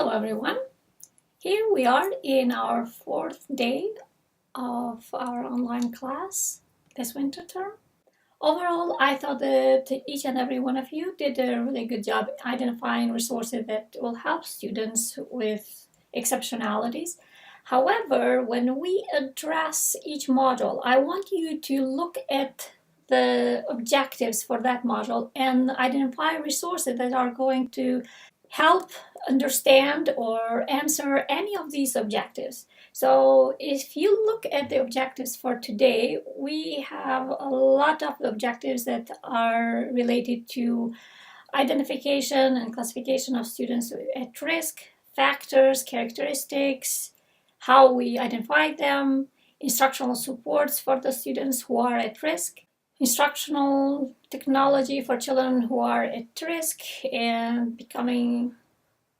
Hello everyone, here we are in our fourth day of our online class this winter term. Overall, I thought that each and every one of you did a really good job identifying resources that will help students with exceptionalities. However, when we address each module, I want you to look at the objectives for that module and identify resources that are going to help understand or answer any of these objectives. So if you look at the objectives for today, we have a lot of objectives that are related to identification and classification of students at risk, factors, characteristics, how we identify them, instructional supports for the students who are at risk, instructional technology for children who are at risk, and becoming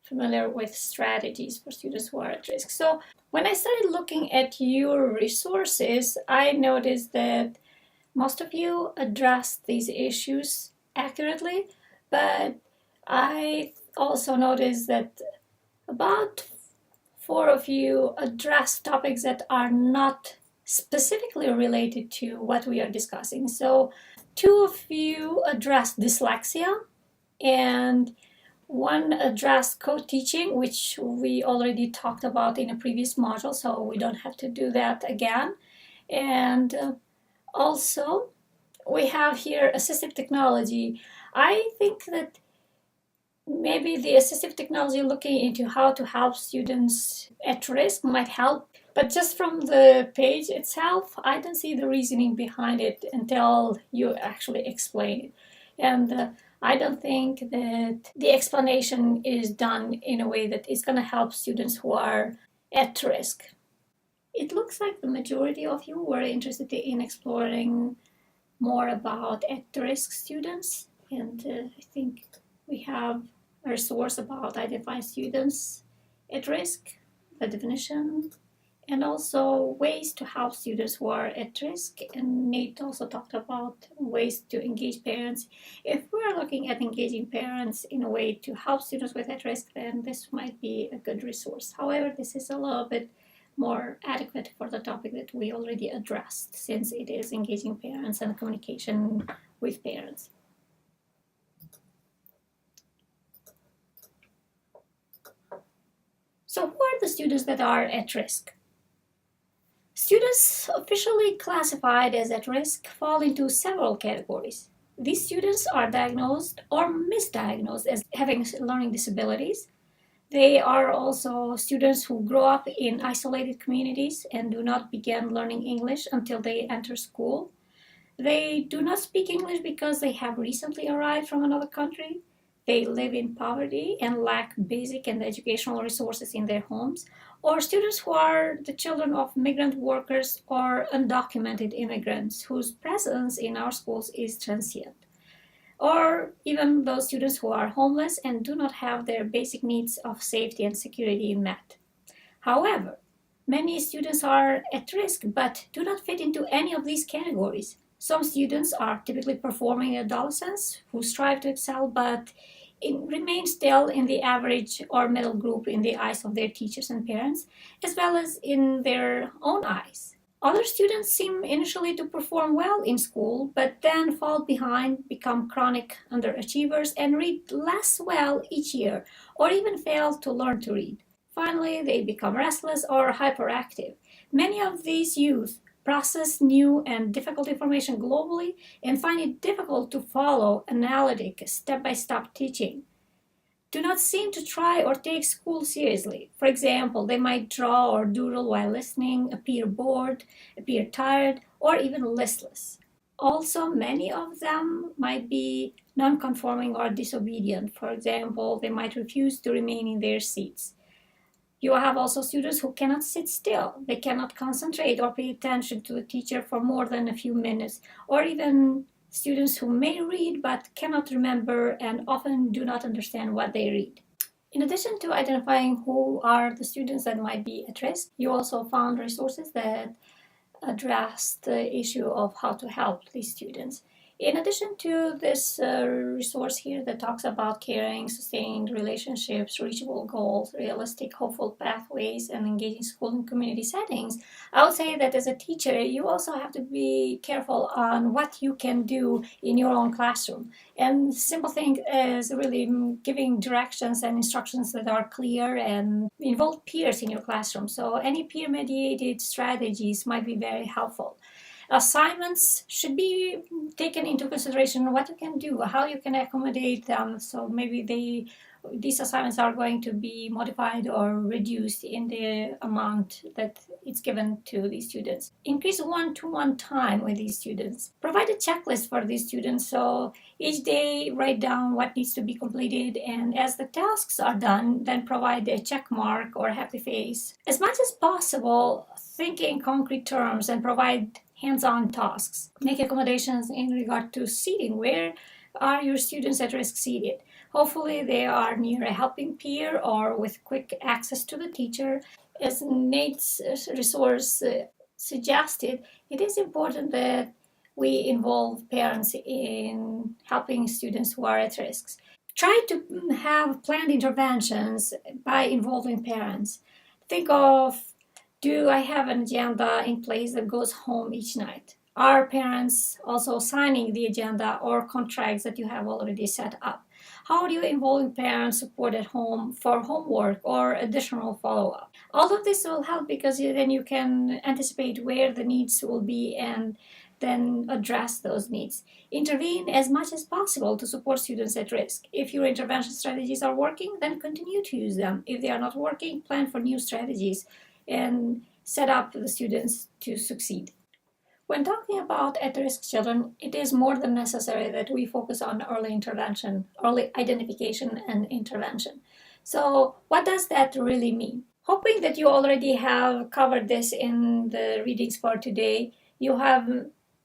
familiar with strategies for students who are at risk. So when I started looking at your resources, I noticed that most of you addressed these issues accurately, but I also noticed that about 4 of you addressed topics that are not specifically related to what we are discussing. So 2 of you addressed dyslexia, and 1 addressed co-teaching, which we already talked about in a previous module, so we don't have to do that again. And also, we have here assistive technology. I think that maybe the assistive technology looking into how to help students at risk might help, but just from the page itself, I don't see the reasoning behind it until you actually explain it. And I don't think that the explanation is done in a way that is going to help students who are at risk. It looks like the majority of you were interested in exploring more about at-risk students, and I think we have a resource about identifying students at risk, the definition, and also ways to help students who are at risk. And Nate also talked about ways to engage parents. If we're looking at engaging parents in a way to help students with at risk, then this might be a good resource. However, this is a little bit more adequate for the topic that we already addressed, since it is engaging parents and communication with parents. So who are the students that are at risk? Students officially classified as at risk fall into several categories. These students are diagnosed or misdiagnosed as having learning disabilities. They are also students who grow up in isolated communities and do not begin learning English until they enter school. They do not speak English because they have recently arrived from another country. They live in poverty and lack basic and educational resources in their homes, or students who are the children of migrant workers or undocumented immigrants whose presence in our schools is transient, or even those students who are homeless and do not have their basic needs of safety and security met. However, many students are at risk but do not fit into any of these categories. Some students are typically performing adolescents who strive to excel but remain still in the average or middle group in the eyes of their teachers and parents, as well as in their own eyes. Other students seem initially to perform well in school, but then fall behind, become chronic underachievers, and read less well each year, or even fail to learn to read. Finally, they become restless or hyperactive. Many of these youth process new and difficult information globally and find it difficult to follow analytic, step-by-step teaching. Do not seem to try or take school seriously. For example, they might draw or doodle while listening, appear bored, appear tired, or even listless. Also, many of them might be non-conforming or disobedient. For example, they might refuse to remain in their seats. You have also students who cannot sit still. They cannot concentrate or pay attention to the teacher for more than a few minutes, or even students who may read but cannot remember and often do not understand what they read. In addition to identifying who are the students that might be at risk, you also found resources that address the issue of how to help these students. In addition to this resource here that talks about caring, sustained relationships, reachable goals, realistic, hopeful pathways, and engaging school and community settings, I would say that as a teacher, you also have to be careful on what you can do in your own classroom. And simple thing is really giving directions and instructions that are clear and involve peers in your classroom. So any peer-mediated strategies might be very helpful. Assignments should be taken into consideration what you can do, how you can accommodate them. So maybe these assignments are going to be modified or reduced in the amount that it's given to these students. Increase one-to-one time with these students. Provide a checklist for these students. So each day write down what needs to be completed, and as the tasks are done, then provide a check mark or happy face. As much as possible, think in concrete terms and provide hands-on tasks. Make accommodations in regard to seating. Where are your students at risk seated? Hopefully they are near a helping peer or with quick access to the teacher. As Nate's resource suggested, it is important that we involve parents in helping students who are at risk. Try to have planned interventions by involving parents. Think of, do I have an agenda in place that goes home each night? Are parents also signing the agenda or contracts that you have already set up? How do you involve parent support at home for homework or additional follow-up? All of this will help because then you can anticipate where the needs will be and then address those needs. Intervene as much as possible to support students at risk. If your intervention strategies are working, then continue to use them. If they are not working, plan for new strategies and set up the students to succeed. When talking about at-risk children, it is more than necessary that we focus on early intervention, early identification and intervention. So what does that really mean? Hoping that you already have covered this in the readings for today, you have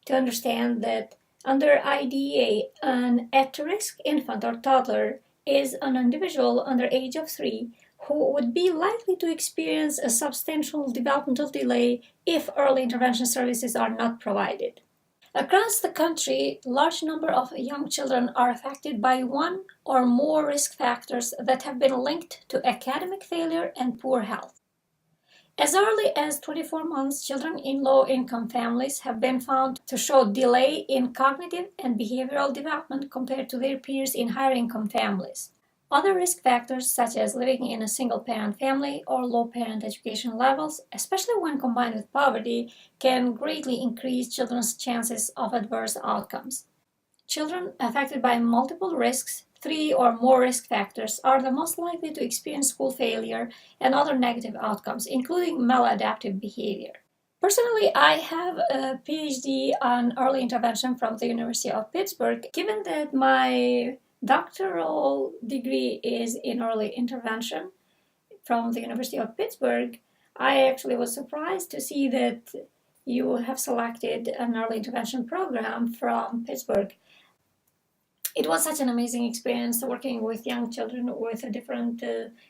to understand that under IDEA, an at-risk infant or toddler is an individual under age of 3 who would be likely to experience a substantial developmental delay if early intervention services are not provided. Across the country, a large number of young children are affected by one or more risk factors that have been linked to academic failure and poor health. As early as 24 months, children in low-income families have been found to show delay in cognitive and behavioral development compared to their peers in higher-income families. Other risk factors, such as living in a single-parent family or low parent education levels, especially when combined with poverty, can greatly increase children's chances of adverse outcomes. Children affected by multiple risks, 3 or more risk factors, are the most likely to experience school failure and other negative outcomes, including maladaptive behavior. Personally, I have a PhD on early intervention from the University of Pittsburgh. Given that my doctoral degree is in early intervention from the University of Pittsburgh, I actually was surprised to see that you have selected an early intervention program from Pittsburgh. It was such an amazing experience working with young children with different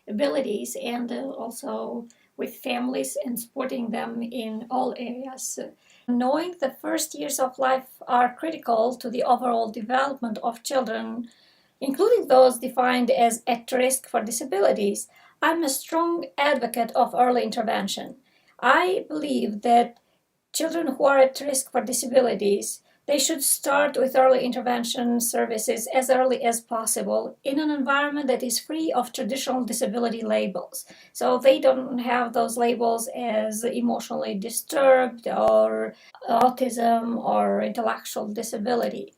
abilities and also with families and supporting them in all areas. Knowing the first years of life are critical to the overall development of children, including those defined as at risk for disabilities, I'm a strong advocate of early intervention. I believe that children who are at risk for disabilities, they should start with early intervention services as early as possible in an environment that is free of traditional disability labels. So they don't have those labels as emotionally disturbed or autism or intellectual disability.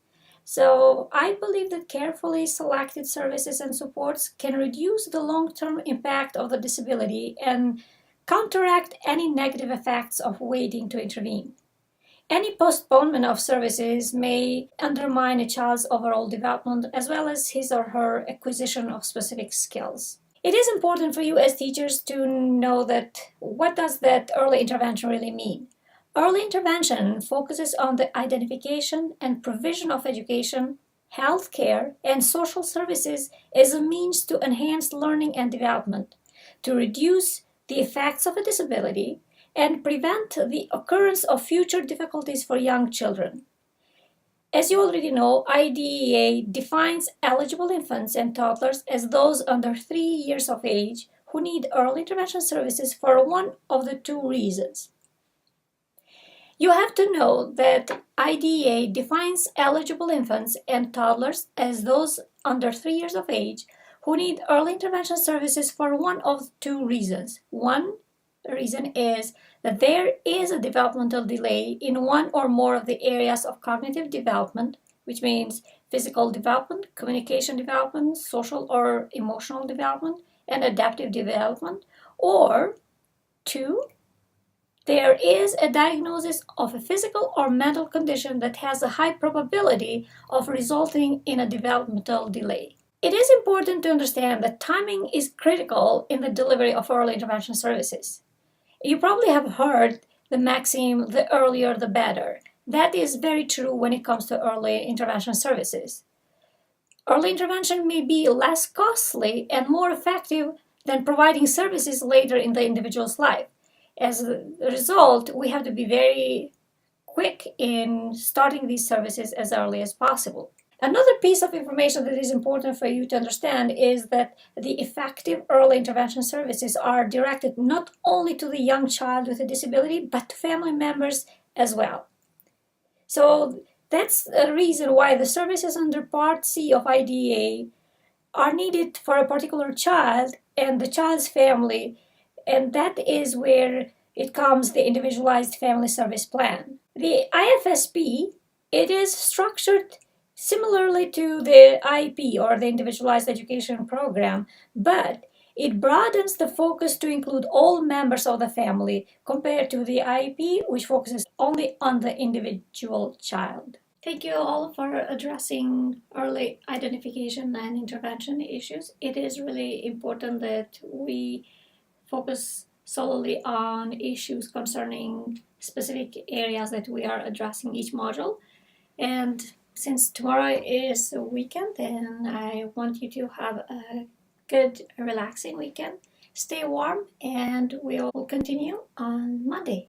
So I believe that carefully selected services and supports can reduce the long-term impact of the disability and counteract any negative effects of waiting to intervene. Any postponement of services may undermine a child's overall development as well as his or her acquisition of specific skills. It is important for you as teachers to know that what does that early intervention really mean? Early intervention focuses on the identification and provision of education, health care, and social services as a means to enhance learning and development, to reduce the effects of a disability, and prevent the occurrence of future difficulties for young children. As you already know, IDEA defines eligible infants and toddlers as those under 3 years of age who need early intervention services for one of the two reasons. You have to know that IDEA defines eligible infants and toddlers as those under 3 years of age who need early intervention services for one of two reasons. One reason is that there is a developmental delay in one or more of the areas of cognitive development, which means physical development, communication development, social or emotional development, and adaptive development, or two, there is a diagnosis of a physical or mental condition that has a high probability of resulting in a developmental delay. It is important to understand that timing is critical in the delivery of early intervention services. You probably have heard the maxim, the earlier the better. That is very true when it comes to early intervention services. Early intervention may be less costly and more effective than providing services later in the individual's life. As a result, we have to be very quick in starting these services as early as possible. Another piece of information that is important for you to understand is that the effective early intervention services are directed not only to the young child with a disability, but to family members as well. So that's a reason why the services under Part C of IDEA are needed for a particular child and the child's family, and that is where it comes the individualized family service plan. The IFSP, it is structured similarly to the IEP or the individualized education program, but it broadens the focus to include all members of the family compared to the IEP, which focuses only on the individual child. Thank you all for addressing early identification and intervention issues. It is really important that we focus solely on issues concerning specific areas that we are addressing each module. And since tomorrow is a weekend, and I want you to have a good, relaxing weekend. Stay warm, and we'll continue on Monday.